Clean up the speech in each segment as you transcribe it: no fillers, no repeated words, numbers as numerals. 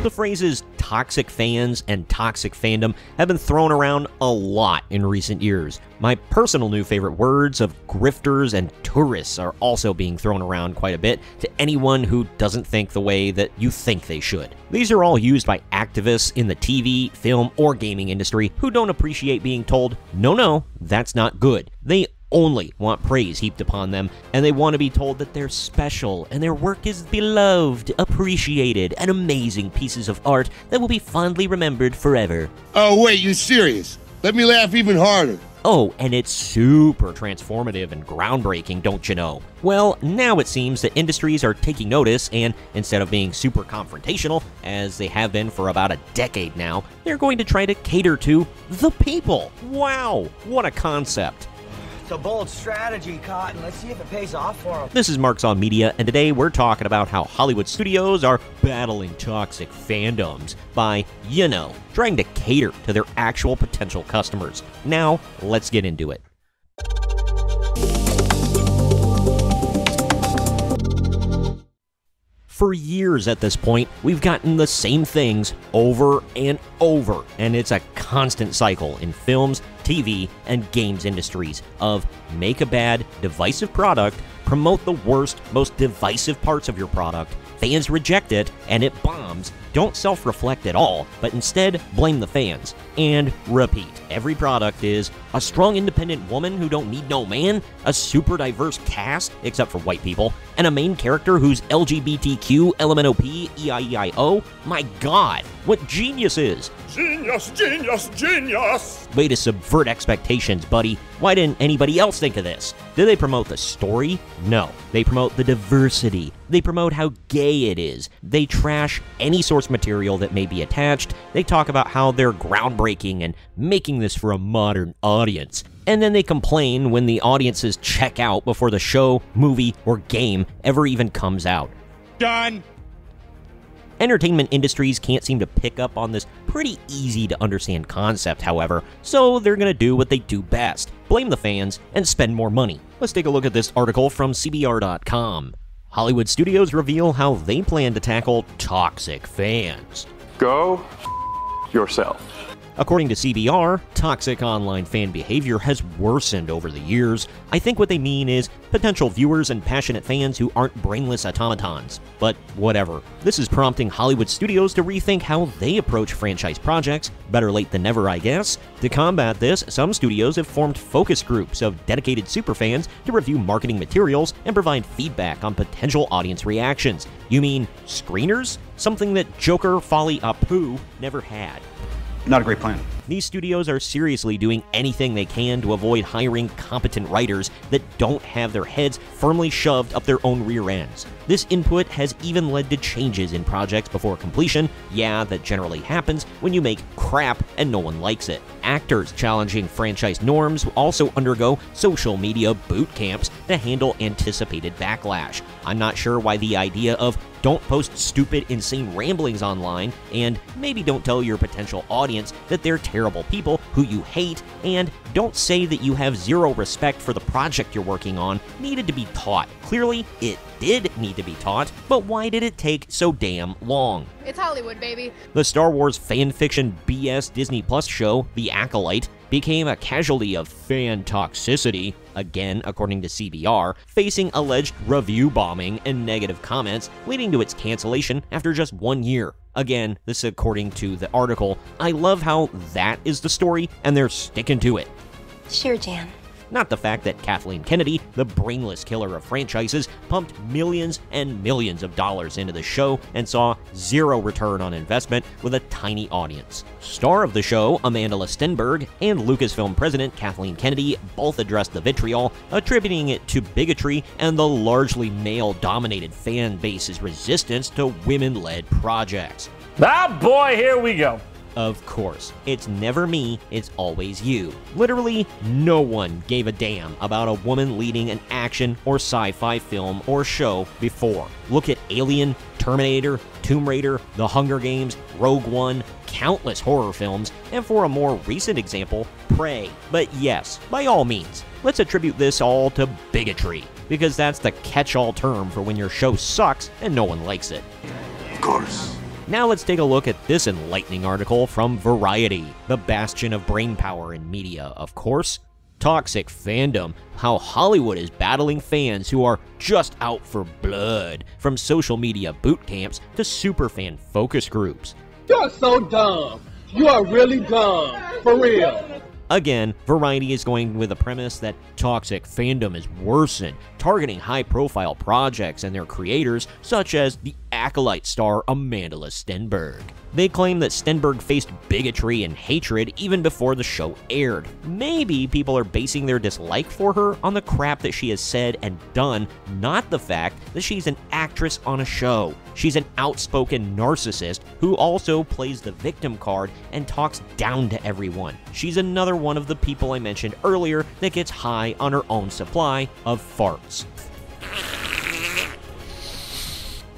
The phrases toxic fans and toxic fandom have been thrown around a lot in recent years. My personal new favorite words of grifters and tourists are also being thrown around quite a bit to anyone who doesn't think the way that you think they should. These are all used by activists in the TV, film, or gaming industry who don't appreciate being told, no, that's not good. They only want praise heaped upon them, and they want to be told that they're special and their work is beloved, appreciated, and amazing pieces of art that will be fondly remembered forever. Oh wait, you serious? Let me laugh even harder. Oh, and it's super transformative and groundbreaking, don't you know? Well, now it seems that industries are taking notice, and instead of being super confrontational, as they have been for about a decade now, they're going to try to cater to the people. Wow, what a concept. It's a bold strategy, Cotton. Let's see if it pays off for them. This is Marks on Media, and today we're talking about how Hollywood studios are battling toxic fandoms by, trying to cater to their actual potential customers. Now, let's get into it. For years at this point, we've gotten the same things over and over, and it's a constant cycle in films, TV, and games industries of make a bad, divisive product, promote the worst, most divisive parts of your product, fans reject it, and it bombs. Don't self-reflect at all, but instead blame the fans. And repeat. Every product is a strong independent woman who don't need no man, a super diverse cast, except for white people, and a main character who's LGBTQ, LMNOP, EIEIO. My God, what genius is! Genius, genius, genius! Way to subvert expectations, buddy. Why didn't anybody else think of this? Do they promote the story? No. They promote the diversity. They promote how gay it is. They trash any source material that may be attached. They talk about how they're groundbreaking and making this for a modern audience. And then they complain when the audiences check out before the show, movie, or game ever even comes out. Done. Entertainment industries can't seem to pick up on this pretty easy to understand concept, however, so they're gonna do what they do best, blame the fans and spend more money. Let's take a look at this article from CBR.com. Hollywood studios reveal how they plan to tackle toxic fans. Go yourself. According to CBR, toxic online fan behavior has worsened over the years. I think what they mean is potential viewers and passionate fans who aren't brainless automatons. But whatever. This is prompting Hollywood studios to rethink how they approach franchise projects. Better late than never, I guess. To combat this, some studios have formed focus groups of dedicated superfans to review marketing materials and provide feedback on potential audience reactions. You mean screeners? Something that Joker Folly Apu never had. Not a great plan. These studios are seriously doing anything they can to avoid hiring competent writers that don't have their heads firmly shoved up their own rear ends. This input has even led to changes in projects before completion. Yeah, that generally happens when you make crap and no one likes it. Actors challenging franchise norms also undergo social media boot camps to handle anticipated backlash. I'm not sure why the idea of don't post stupid, insane ramblings online, and maybe don't tell your potential audience that they're terrible people who you hate, and don't say that you have zero respect for the project you're working on needed to be taught. Clearly, it did need to be taught, but why did it take so damn long? It's Hollywood, baby. The Star Wars fanfiction BS Disney Plus show, The Acolyte, became a casualty of fan toxicity, again according to CBR, facing alleged review bombing and negative comments, leading to its cancellation after just 1 year. Again, this according to the article. I love how that is the story, and they're sticking to it. Sure, Jan. Not the fact that Kathleen Kennedy, the brainless killer of franchises, pumped millions and millions of dollars into the show and saw zero return on investment with a tiny audience. Star of the show, Amanda Stenberg, and Lucasfilm president Kathleen Kennedy both addressed the vitriol, attributing it to bigotry and the largely male-dominated fan base's resistance to women-led projects. Ah, boy, here we go. Of course, it's never me, it's always you. Literally, no one gave a damn about a woman leading an action or sci-fi film or show before. Look at Alien, Terminator, Tomb Raider, The Hunger Games, Rogue One, countless horror films, and for a more recent example, Prey. But yes, by all means, let's attribute this all to bigotry, because that's the catch-all term for when your show sucks and no one likes it. Of course. Now let's take a look at this enlightening article from Variety, the bastion of brainpower in media, of course. Toxic fandom, how Hollywood is battling fans who are just out for blood, from social media boot camps to superfan focus groups. You're so dumb. You are really dumb. For real. Again, Variety is going with the premise that toxic fandom is worsened, targeting high-profile projects and their creators, such as the Acolyte star Amanda Stenberg. They claim that Stenberg faced bigotry and hatred even before the show aired. Maybe people are basing their dislike for her on the crap that she has said and done, not the fact that she's an actress on a show. She's an outspoken narcissist who also plays the victim card and talks down to everyone. She's another one of the people I mentioned earlier that gets high on her own supply of farts.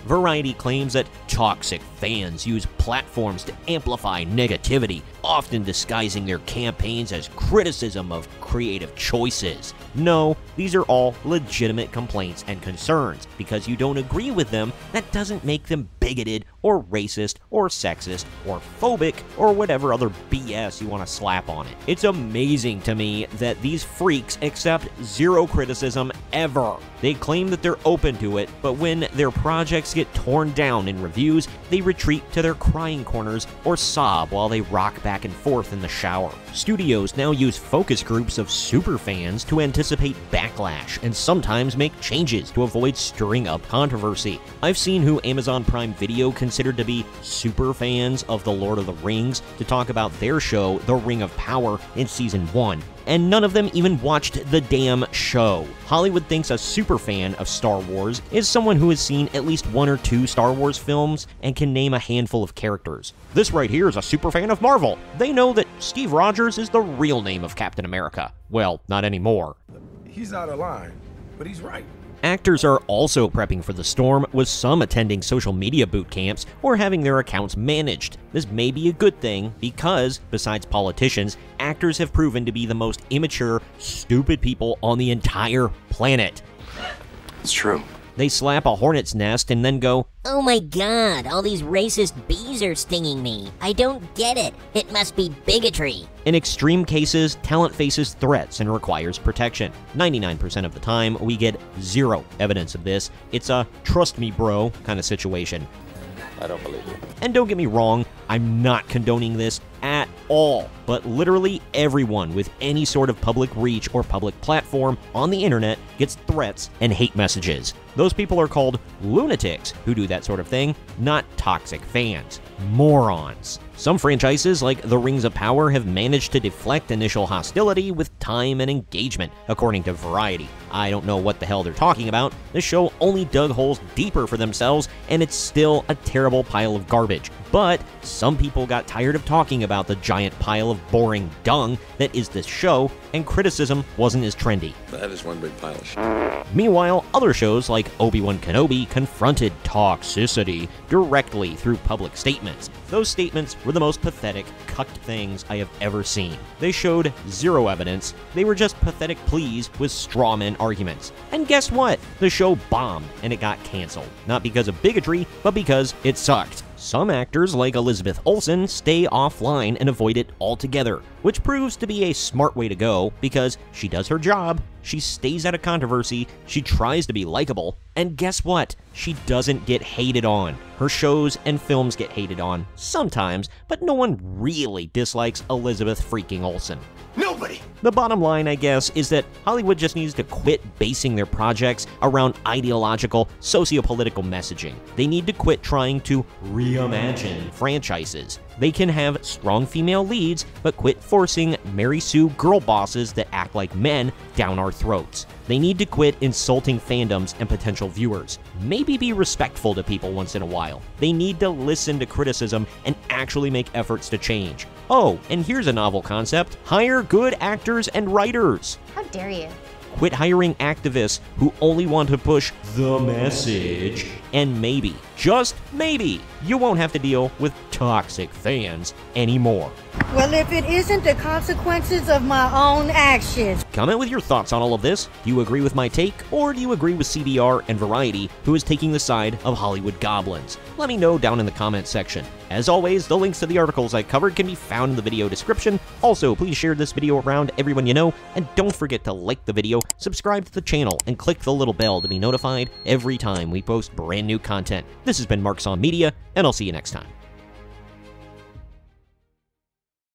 Variety claims that toxic fans use platforms to amplify negativity, often disguising their campaigns as criticism of creative choices. No, these are all legitimate complaints and concerns. Because you don't agree with them, that doesn't make them bigoted or racist or sexist or phobic or whatever other BS you want to slap on it. It's amazing to me that these freaks accept zero criticism ever. They claim that they're open to it, but when their projects get torn down in reviews, they retreat to their crying corners or sob while they rock back and forth in the shower. Studios now use focus groups of superfans to anticipate backlash and sometimes make changes to avoid stirring up controversy. I've seen who Amazon Prime Video considered to be superfans of The Lord of the Rings to talk about their show, The Ring of Power, in Season 1. And none of them even watched the damn show. Hollywood thinks a superfan of Star Wars is someone who has seen at least 1 or 2 Star Wars films and can name a handful of characters. This right here is a superfan of Marvel. They know that Steve Rogers is the real name of Captain America. Well, not anymore. He's out of line, but he's right. Actors are also prepping for the storm, with some attending social media boot camps or having their accounts managed. This may be a good thing because, besides politicians, actors have proven to be the most immature, stupid people on the entire planet. It's true. They slap a hornet's nest and then go, "Oh my god, all these racist bees are stinging me. I don't get it. It must be bigotry." In extreme cases, talent faces threats and requires protection. 99% of the time, we get zero evidence of this. It's a trust me bro kind of situation. I don't believe you. And don't get me wrong, I'm not condoning this at all, but literally everyone with any sort of public reach or public platform on the internet gets threats and hate messages. Those people are called lunatics who do that sort of thing, not toxic fans. Morons. Some franchises, like The Rings of Power, have managed to deflect initial hostility with time and engagement, according to Variety. I don't know what the hell they're talking about. The show only dug holes deeper for themselves, and it's still a terrible pile of garbage. But some people got tired of talking about the giant pile of boring dung that is this show, and criticism wasn't as trendy. That is one big pile of shit. Meanwhile, other shows like Obi-Wan Kenobi confronted toxicity directly through public statements. Those statements were the most pathetic, cucked things I have ever seen. They showed zero evidence. They were just pathetic pleas with strawman arguments. And guess what? The show bombed and it got canceled. Not because of bigotry, but because it sucked. Some actors, like Elizabeth Olsen, stay offline and avoid it altogether, which proves to be a smart way to go because she does her job, she stays out of controversy, she tries to be likable, and guess what? She doesn't get hated on. Her shows and films get hated on, sometimes, but no one really dislikes Elizabeth freaking Olsen. Nobody! The bottom line, I guess, is that Hollywood just needs to quit basing their projects around ideological, socio-political messaging. They need to quit trying to reimagine franchises. They can have strong female leads, but quit forcing Mary Sue girl bosses that act like men down our throats. They need to quit insulting fandoms and potential viewers. Maybe be respectful to people once in a while. They need to listen to criticism and actually make efforts to change. Oh, and here's a novel concept: hire good actors and writers. How dare you? quit hiring activists who only want to push the message, and maybe, just maybe, you won't have to deal with toxic fans anymore. Well, if it isn't the consequences of my own actions. Comment with your thoughts on all of this. Do you agree with my take, or do you agree with CBR and Variety, who is taking the side of Hollywood goblins? Let me know down in the comment section. As always, the links to the articles I covered can be found in the video description. Also, please share this video around everyone you know, and don't forget to like the video, subscribe to the channel, and click the little bell to be notified every time we post brand new content. This has been Marks on Media, and I'll see you next time.